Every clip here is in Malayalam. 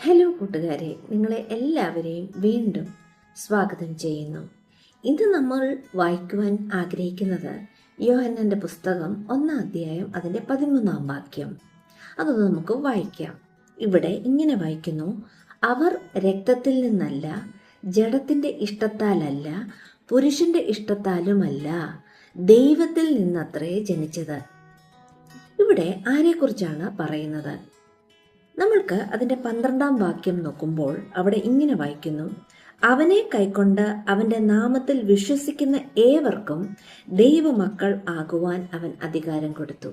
ഹലോ കൂട്ടുകാരെ, നിങ്ങളെ എല്ലാവരെയും വീണ്ടും സ്വാഗതം ചെയ്യുന്നു. ഇന്ന് നമ്മൾ വായിക്കുവാൻ ആഗ്രഹിക്കുന്നത് യോഹന്നാന്റെ പുസ്തകം 1-ാം അധ്യായം അതിൻ്റെ 13-ാം വാക്യം. അത് നമുക്ക് വായിക്കാം. ഇവിടെ ഇങ്ങനെ വായിക്കുന്നു: അവർ രക്തത്തിൽ നിന്നല്ല, ജഡത്തിൻ്റെ ഇഷ്ടത്താലല്ല, പുരുഷന്റെ ഇഷ്ടത്താലുമല്ല, ദൈവത്തിൽ നിന്നത്രേ ജനിച്ചത്. ഇവിടെ ആരെക്കുറിച്ചാണ് പറയുന്നത്? നമ്മൾക്ക് അതിൻ്റെ 12-ാം വാക്യം നോക്കുമ്പോൾ അവിടെ ഇങ്ങനെ വായിക്കുന്നു: അവനെ കൈക്കൊണ്ട് അവൻ്റെ നാമത്തിൽ വിശ്വസിക്കുന്ന ഏവർക്കും ദൈവമക്കൾ ആകുവാൻ അവൻ അധികാരം കൊടുത്തു.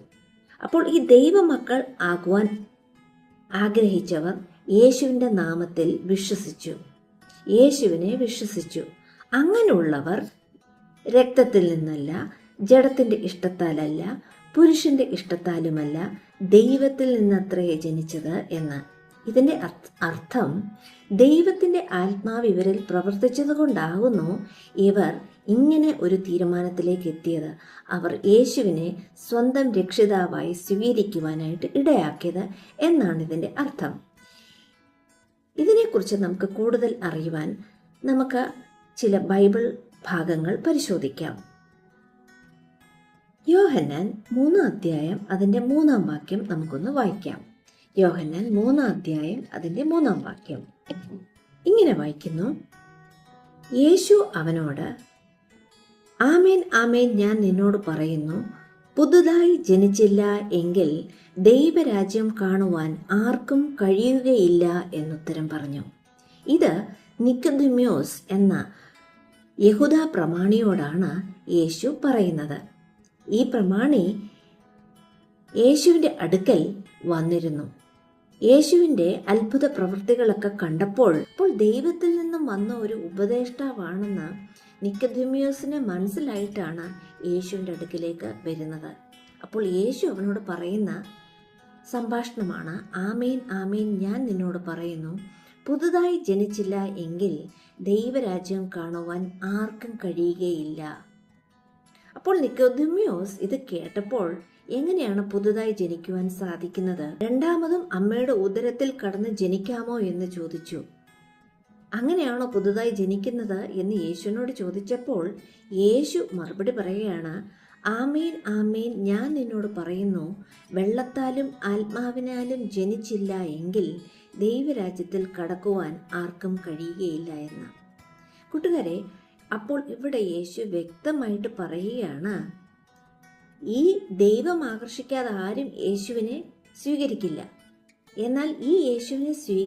അപ്പോൾ ഈ ദൈവമക്കൾ ആകുവാൻ ആഗ്രഹിച്ചവർ യേശുവിൻ്റെ നാമത്തിൽ വിശ്വസിച്ചു, യേശുവിനെ വിശ്വസിച്ചു. അങ്ങനെയുള്ളവർ രക്തത്തിൽ നിന്നല്ല, ജഡത്തിൻ്റെ ഇഷ്ടത്താലല്ല, പുരുഷന്റെ ഇഷ്ടത്താലുമല്ല, ദൈവത്തിൽ നിന്നത്രേ ജനിച്ചത് എന്ന്. ഇതിൻ്റെ അർത്ഥം ദൈവത്തിൻ്റെ ആത്മാവ് ഇവരിൽ പ്രവർത്തിച്ചത് കൊണ്ടാകുന്നു ഇവർ ഇങ്ങനെ ഒരു തീരുമാനത്തിലേക്ക് എത്തിയത്. അവർ യേശുവിനെ സ്വന്തം രക്ഷിതാവായി സ്വീകരിക്കുവാനായിട്ട് ഇടയാക്കിയത് എന്നാണ് ഇതിൻ്റെ അർത്ഥം. ഇതിനെക്കുറിച്ച് നമുക്ക് കൂടുതൽ അറിയുവാൻ നമുക്ക് ചില ബൈബിൾ ഭാഗങ്ങൾ പരിശോധിക്കാം. യോഹന്നാൻ 3-ാം അധ്യായം അതിൻ്റെ 3-ാം വാക്യം നമുക്കൊന്ന് വായിക്കാം. യോഹന്നാൻ 3-ാം അധ്യായം അതിൻ്റെ 3-ാം വാക്യം ഇങ്ങനെ വായിക്കുന്നു: യേശു അവനോട്, ആമേൻ ആമേൻ ഞാൻ നിന്നോട് പറയുന്നു, പുതുതായി ജനിച്ചില്ല എങ്കിൽ ദൈവരാജ്യം കാണുവാൻ ആർക്കും കഴിയുകയില്ല എന്നുത്തരം പറഞ്ഞു. ഇത് നിക്കോദെമോസ് എന്ന യഹൂദ പ്രമാണിയോടാണ് യേശു പറയുന്നത്. ഈ പ്രമാണി യേശുവിൻ്റെ വന്നിരുന്നു. യേശുവിൻ്റെ അത്ഭുത പ്രവൃത്തികളൊക്കെ കണ്ടപ്പോൾ ദൈവത്തിൽ നിന്നും വന്ന ഒരു ഉപദേഷ്ടാവാണെന്ന് നിക്കോദെമോസിന് മനസ്സിലായിട്ടാണ് യേശുവിൻ്റെ അടുക്കിലേക്ക് വരുന്നത്. അപ്പോൾ യേശു അവനോട് പറയുന്ന സംഭാഷണമാണ്: ആമേൻ ആമേൻ ഞാൻ നിന്നോട് പറയുന്നു, പുതുതായി ജനിച്ചില്ല എങ്കിൽ ദൈവരാജ്യം കാണുവാൻ ആർക്കും കഴിയുകയില്ല. അപ്പോൾ നിക്കോദെമോസ് ഇത് കേട്ടപ്പോൾ എങ്ങനെയാണ് പുതുതായി ജനിക്കുവാൻ സാധിക്കുന്നത്? രണ്ടാമതും അമ്മയുടെ ഉദരത്തിൽ കടന്ന് ജനിക്കാമോ എന്ന് ചോദിച്ചു. അങ്ങനെയാണോ പുതുതായി ജനിക്കുന്നത് എന്ന് യേശുവിനോട് ചോദിച്ചപ്പോൾ യേശു മറുപടി പറയുകയാണ്: ആമേൻ ആമേൻ ഞാൻ നിന്നോട് പറയുന്നു, വെള്ളത്താലും ആത്മാവിനാലും ജനിച്ചില്ല എങ്കിൽ ദൈവരാജ്യത്തിൽ കടക്കുവാൻ ആർക്കും കഴിയുകയില്ല എന്ന്. കൂട്ടുകാരെ, അപ്പോൾ ഇവിടെ യേശു വ്യക്തമായിട്ട് പറയുകയാണ്, ഈ ദൈവം ആകർഷിക്കാതെ ആരും യേശുവിനെ സ്വീകരിക്കില്ല. എന്നാൽ ഈ യേശുവിനെ